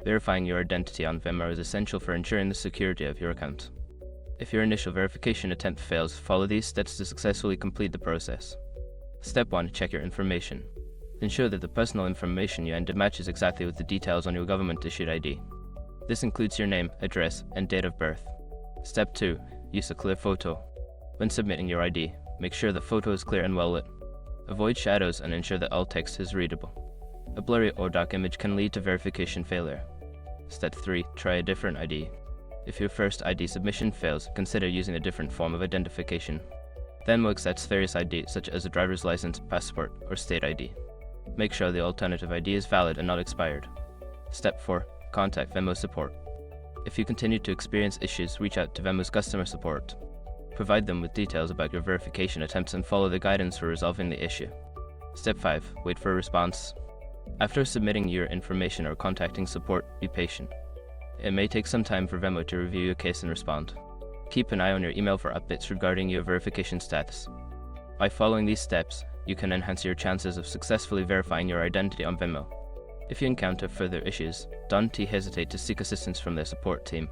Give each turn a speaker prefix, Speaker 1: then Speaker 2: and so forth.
Speaker 1: Verifying your identity on Venmo is essential for ensuring the security of your account. If your initial verification attempt fails, follow these steps to successfully complete the process. Step 1. Check your information. Ensure that the personal information you enter matches exactly with the details on your government-issued ID. This includes your name, address, and date of birth. Step 2. Use a clear photo. When submitting your ID, make sure the photo is clear and well lit. Avoid shadows and ensure that all text is readable. A blurry or dark image can lead to verification failure. Step 3. Try a different ID. If your first ID submission fails, consider using a different form of identification. Venmo accepts various IDs such as a driver's license, passport, or state ID. Make sure the alternative ID is valid and not expired. Step 4. Contact Venmo support. If you continue to experience issues, reach out to Venmo's customer support. Provide them with details about your verification attempts and follow the guidance for resolving the issue. Step 5. Wait for a response. After submitting your information or contacting support, be patient. It may take some time for Venmo to review your case and respond. Keep an eye on your email for updates regarding your verification status. By following these steps, you can enhance your chances of successfully verifying your identity on Venmo. If you encounter further issues, don't hesitate to seek assistance from their support team.